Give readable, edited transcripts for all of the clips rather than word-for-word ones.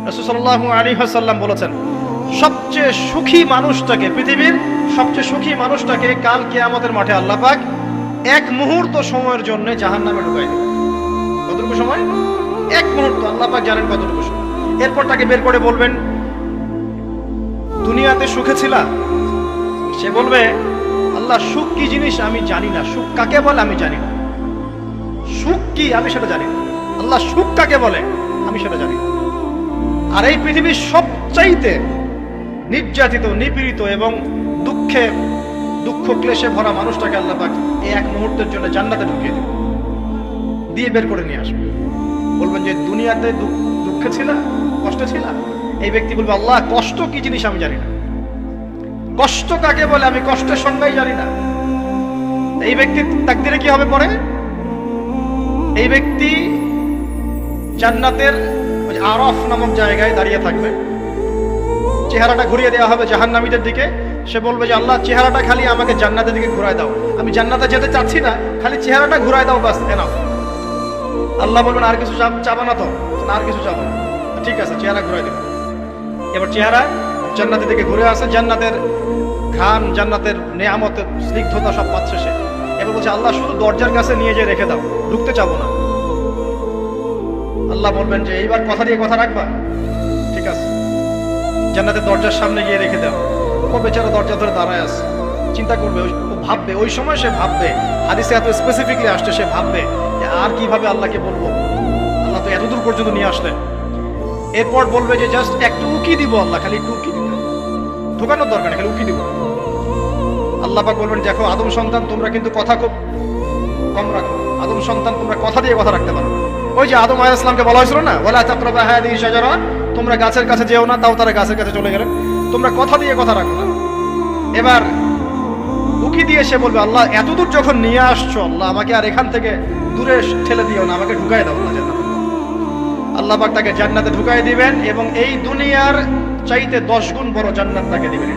রাসূল সাল্লাল্লাহু আলাইহি ওয়াসাল্লাম বলেছেন, সবচেয়ে সুখী মানুষটাকে, পৃথিবীর সবচেয়ে সুখী মানুষটাকে কাল কিয়ামতের মাঠে আল্লাহ পাক এক মুহূর্ত সময়ের জন্য জাহান্নামে ঢুকাই দেবে। কতটুকু সময়? এক মুহূর্ত। আল্লাহ পাক জানেন কতটুকু সময়। এরপর তাকে বের করে বলবেন, দুনিয়াতে সুখে ছিলা? সে বলবে, আল্লাহ সুখ কি জিনিস আমি জানি না, সুখ কাকে বলে আমি জানি না, সুখ কি আমি সেটা জানি না। আল্লাহ সুখ কাকে বলে আমি সেটা জানি না। আর এই পৃথিবীর সবচাইতে নির্যাতিত, নিপীড়িত এবং দুঃখ ক্লেশে ভরা মানুষটাকে আল্লাহ পাক এই এক মুহূর্তের জন্য জান্নাতে ঢুকিয়ে দেবে, দিয়ে বের করে নিয়ে আসবে। বলবেন যে দুনিয়াতে দুঃখে ছিল, কষ্টে ছিল? এই ব্যক্তি বলবে, আল্লাহ কষ্ট কি জিনিস আমি জানি না, কষ্ট কাকে বলে আমি কষ্টের সংজ্ঞাই জানি না। এই ব্যক্তির তাকদিরে কি হবে পরে? এই ব্যক্তি জান্নাতের আরাফ নামক জায়গায় দাঁড়িয়ে থাকবে, চেহারাটা ঘুরিয়ে দেওয়া হবে জাহান্নামীদের দিকে। সে বলবে যে আল্লাহ চেহারাটা খালি আমাকে জান্নাতের দিকে ঘুরায় দাও, আমি জান্নাতে যেতে চাচ্ছি না, খালি চেহারাটা ঘুরায় দাও, বাস এনাফ। আল্লাহ বলবেন আর কিছু চাবা না তো? আর কিছু চাবো না। ঠিক আছে, চেহারা ঘুরাই দেবে। এবার চেহারা জান্নাতের দিকে ঘুরে আসে, জান্নাতের ঘ্রাণ, জান্নাতের নেয়ামতের স্নিগ্ধতা সব পাচ্ছে সে। এবার বলছে আল্লাহ শুধু দরজার কাছে নিয়ে যেয়ে রেখে দাও, ঢুকতে চাবো না। আল্লাহ বলবেন যে এইবার কথা দিয়ে কথা রাখবা? ঠিক আছে, জান্নাতের দরজার সামনে গিয়ে রেখে দাও। ও বেচারা দরজা ধরে দাঁড়ায় আছে, চিন্তা করবে, ও ভাববে, ওই সময় সে ভাববে, হাদিসে এত স্পেসিফিকলি আসছে, সে ভাববে যে আর কিভাবে আল্লাহকে বলবো, আল্লাহ তো এতদূর পর্যন্ত নিয়ে আসলেন। এরপর বলবে যে জাস্ট একটু উকি দিব, আল্লাহ খালি একটু উকি দিতে, ঢোকানোর দরকার নেই, খালি উকি দিব। আল্লাহ পাক বলবেন, দেখো আদম সন্তান, তোমরা কিন্তু কথা খুব কম রাখো। আদম সন্তান, তোমরা কথা দিয়ে কথা রাখতে পারো। ওই যে আদম আলাইহিস সালামকে বলা হয়েছিল না, ওয়ালা তাকরাবা হাযিহি শাজারা, তোমরা গাছের কাছে যেও না, তাও তারা গাছের কাছে চলে গেলেন। তোমরা কথা দিয়ে কথা রাখো না। এবার উকি দিয়ে সে বলবে, আল্লাহ এতদূর যখন নিয়ে আসছো, আল্লাহ আমাকে আর এখান থেকে দূরে ঠেলে দিও না, আমাকে ঢুকাই দাও আল্লাহ জান্নাতে। আল্লাহ পাক তাকে জান্নাতে ঢুকাই দিবেন এবং এই দুনিয়ার চাইতে 10 গুণ বড় জান্নাত তাকে দিবেন।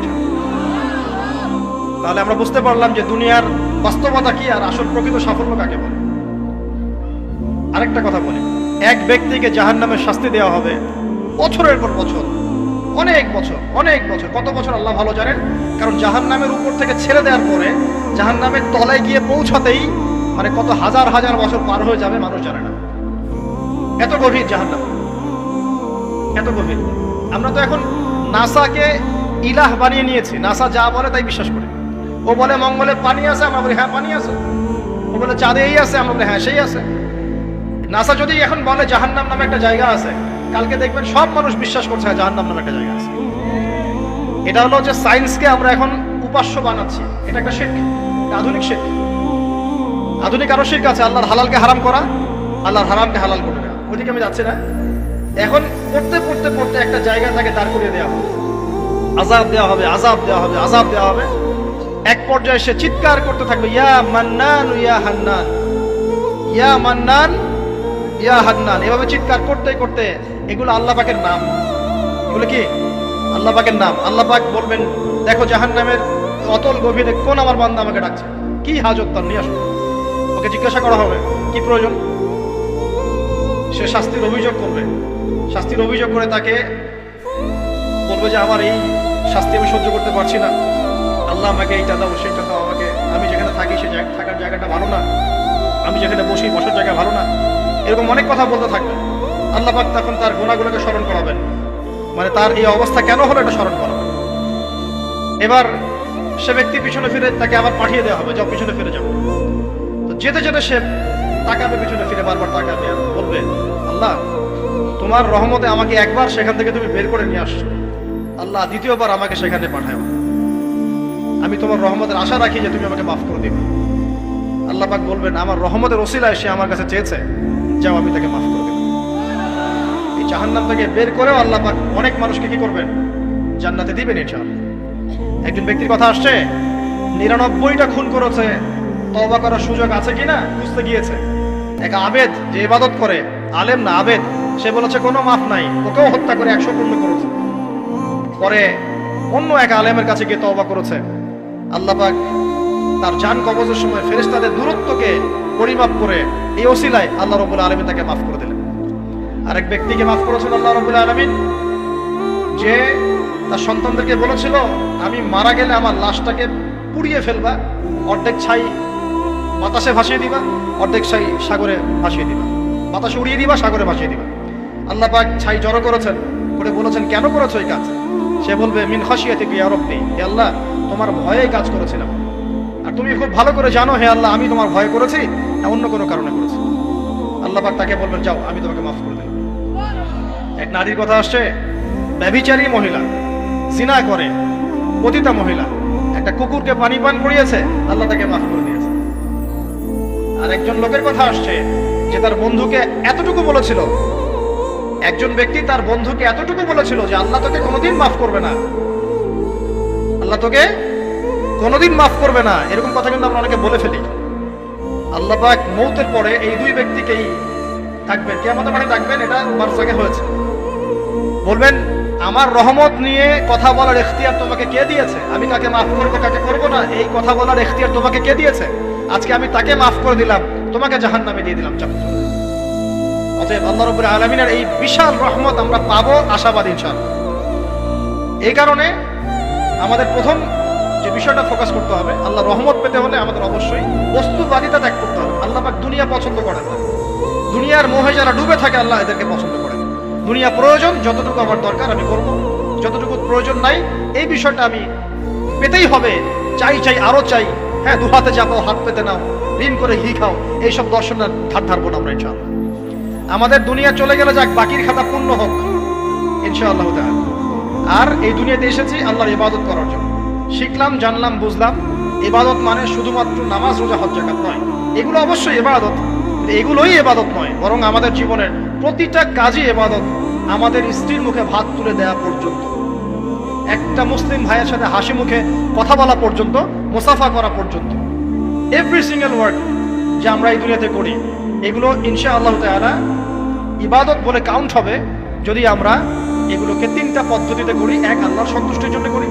তাহলে আমরা বুঝতে পারলাম যে দুনিয়ার বাস্তবতা কি আর আসল প্রকৃত সাফল্য কাকে বলে। আরেকটা কথা বলি, এক ব্যক্তিকে জাহান্নামের শাস্তি দেওয়া হবে বছরের পর বছর, অনেক বছর, অনেক বছর। কত বছর আল্লাহ ভালো জানেন, কারণ জাহান্নামের উপর থেকে ছেড়ে দেওয়ার পরে জাহান্নামের তলায় গিয়ে পৌঁছাতেই মানে কত হাজার হাজার বছর পার হয়ে যাবে মানুষ জানে না। এত গভীর জাহান্নাম, এত গভীর। আমরা তো এখন নাসাকে ইলাহ বানিয়ে নিয়েছি, নাসা যা বলে তাই বিশ্বাস করি। ও বলে মঙ্গলে পানি আছে, আমরা বলি হ্যাঁ পানি আছে। ও বলে চাঁদে এই আছে, আমরা বলি হ্যাঁ সেই আছে। নাসা যদি এখন বলে জাহান্নাম নামে একটা জায়গা আছে, কালকে দেখবেন সব মানুষ বিশ্বাস করছে জাহান্নাম নামে একটা জায়গা আছে। এটা হলো যে সায়েন্সকে আমরা এখন উপাস্য বানাচ্ছি, এটা একটা শিরক, আধুনিক শিরক। আধুনিক আরো শিরক আছে, আল্লাহর হালালকে হারাম করা, আল্লাহর হারামকে হালাল করে দেওয়া। ওইদিকে আমি যাচ্ছি না। এখন পড়তে পড়তে পড়তে একটা জায়গা তাকে দাঁড় করিয়ে দেওয়া হবে, আযাব দেওয়া হবে, আযাব দেওয়া হবে, আযাব দেওয়া হবে। এক পর্যায়ে সে চিৎকার করতে থাকবে, ইয়া মান্নান ইয়া হান্নান, ইয়া মান্নান ইয়া হান্নান। এভাবে চিৎকার করতে করতে, এগুলো আল্লাহ পাকের নাম। এগুলো কি আল্লাহ পাকের নাম। আল্লাহ পাক বলবেন, দেখো জাহান্নামের অতল গভীরে কোন আমার বান্দা আমাকে ডাকছে, কি হাজত তার, নিয়ে আসো। ওকে জিজ্ঞাসা করা হবে কি প্রয়োজন। সে শাস্তির অভিযোগ করবে, শাস্তির অভিযোগ করে তাকে বলবে যে আমার এই শাস্তি আমি সহ্য করতে পারছি না, আল্লাহ আমাকে এইটা দাও, সেইটা দাও আমাকে, আমি যেখানে থাকি সে থাকার জায়গাটা ভালো না, আমি যেখানে বসি বসার জায়গা ভালো না, এরকম অনেক কথা বলতে থাকবে। আল্লাহ পাক তখন তার গুনাহগুলোকে স্মরণ করাবেন, মানে তার এই অবস্থা কেন হলো এটা স্মরণ করাবেন। এবার সে ব্যক্তি পিছনে ফিরে, তাকে আবার পাঠিয়ে দেওয়া হবে, যাও পিছনে ফিরে যাও। তো যেতে যেতে সে তাকাবে পিছনে ফিরে, বারবার তাকাবে আর বলবে, আল্লাহ তোমার রহমতে আমাকে একবার সেখান থেকে তুমি বের করে নিয়ে আসছো, আল্লাহ দ্বিতীয়বার আমাকে সেখানে পাঠাও, আমি তোমার রহমতের আশা রাখি যে তুমি আমাকে মাফ করে দিবে। আল্লাহ পাক বলবেন, আমার রহমতের ওসিলায় সে আমার কাছে চেয়েছে, যাও আমি তাকে মাফ করে দেব। এই জাহান্নাম থেকে বের করেও আল্লাহ পাক অনেক মানুষকে কি করবেন, জান্নাতে দিবেন ইনশাআল্লাহ। একজন ব্যক্তির কথা আসছে, 99টা খুন করেছে, তওবা করার সুযোগ আছে কিনা খুঁজতে গিয়েছে। এক আবেদ যে ইবাদত করে, আলেম না আবেদ, সে বলেছে কোনো মাফ নাই, ওকেও হত্যা করে 100 পূর্ণ করেছে। পরে অন্য এক আলেমের কাছে গিয়ে তওবা করেছে। আল্লাহ পাক তার জান কবজের সময় ফেরেশতাদের দূরত্বকে পরিমাপ করে এই ওসিলায় আল্লাহ রাব্বুল আলামিন তাকে মাফ করে দিলেন। আরেক ব্যক্তিকে মাফ করেছেন আল্লাহ রাব্বুল আলামিন, যে তার সন্তানদেরকে বলেছিল আমি মারা গেলে আমার লাশটাকে পুড়িয়ে ফেলবা, অর্ধেক ছাই বাতাসে ভাসিয়ে দিবা, অর্ধেক ছাই সাগরে ভাসিয়ে দিবা, বাতাসে উড়িয়ে দিবা, সাগরে ভাসিয়ে দিবা। আল্লাহ পাক ছাই জড়ো করেছেন, করে বলেছেন কেন করেছো এই কাজ? সে বলবে মিন খাশিয়াতিকা ইয়া রাব্বি, হে আল্লাহ তোমার ভয়ে কাজ করেছিলাম, আর তুমি খুব ভালো করে জানো হে আল্লাহ আমি তোমার ভয় করেছি না অন্য কোনো কারণে করেছি। আল্লাহ পাক তাকে বলবেন যাও আমি তোমাকে মাফ করে দিলাম। এক নারীর কথা আসছে, ব্যভিচারী মহিলা, জিনা করে, পতিতা মহিলা, একটা কুকুরকে পানি পান করিয়েছে, আল্লাহ তাকে মাফ করে দিয়েছে। আর একজন লোকের কথা আসছে যে তার বন্ধুকে এতটুকু বলেছিল, একজন ব্যক্তি তার বন্ধুকে এতটুকু বলেছিল যে আল্লাহ তোকে কোনোদিন মাফ করবে না, আল্লাহ তোকে কোনোদিন মাফ করবে না। এরকম কথা কিন্তু আমরা অনেকে বলে ফেলি। আল্লাহ পাক মৌতের পরে এই দুই ব্যক্তিকেই থাকবেন, কিয়ামতের মাঠে থাকবেন, এটা বারসাকে হয়েছে। বলবেন আমার রহমত নিয়ে কথা বলার ইখতিয়ার তোমাকে কে দিয়েছে? আমি কাকে মাফ করবো কাকে করবো না এই কথা বলার ইখতিয়ার তোমাকে কে দিয়েছে? আজকে আমি তাকে মাফ করে দিলাম, তোমাকে জাহান্নামে দিয়ে দিলাম। অতএব আল্লাহ রাব্বুল আলামিনের এই বিশাল রহমত আমরা পাবো আশাবাদী ইনশাআল্লাহ। এই কারণে আমাদের প্রথম যে বিষয়টা ফোকাস করতে হবে, আল্লাহ রহমত পেতে হলে আমাদের অবশ্যই বস্তুবাদিতা ত্যাগ করতে হবে। আল্লাহ পাক দুনিয়া পছন্দ করেন না, দুনিয়ার মোহে যারা ডুবে থাকে আল্লাহ এদেরকে পছন্দ করেন। দুনিয়া প্রয়োজন, যতটুকু আমার দরকার আমি করব, যতটুকু প্রয়োজন নাই এই বিষয়টা আমি পেতেই হবে, চাই চাই আরো চাই, হ্যাঁ দু হাতে যাবো হাত পেতে নাও, ঋণ করে ঘি খাও, এইসব দর্শনের ধার ধারবো না আমরা ইনশাআল্লাহ। আমাদের দুনিয়া চলে গেলে যাক, বাকির খাতা পূর্ণ হোক ইনশাআল্লাহ তাআলা। আর এই দুনিয়াতে এসেছি আল্লাহর ইবাদত করার জন্য। শিখলাম, জানলাম, বুঝলাম ইবাদত মানে শুধুমাত্র নামাজ রোজা হজ যাকাত নয়, এগুলো অবশ্যই ইবাদত, এগুলোই ইবাদত নয়, বরং আমাদের জীবনের প্রতিটা কাজই ইবাদত। আমাদের স্ত্রীর মুখে ভাত তুলে দেওয়া পর্যন্ত, একটা মুসলিম ভাইয়ের সাথে হাসি মুখে কথা বলা পর্যন্ত, মুসাফা করা পর্যন্ত, এভরি সিঙ্গেল ওয়ার্ড যে আমরা এই দুনিয়াতে করি এগুলো ইনশাআল্লাহ তাআলা ইবাদত বলে কাউন্ট হবে যদি আমরা এগুলোকে তিনটা পদ্ধতিতে করি। এক, আল্লাহর সন্তুষ্টির জন্য করি,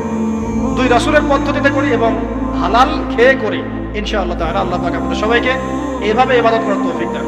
দুই, রাসূলের পদ্ধতিতে করি, এবং হালাল খেয়ে করি ইনশাআল্লাহ তাআলা। আল্লাহ পাক আমাদের সবাইকে এভাবে ইবাদত করার তৌফিক দান।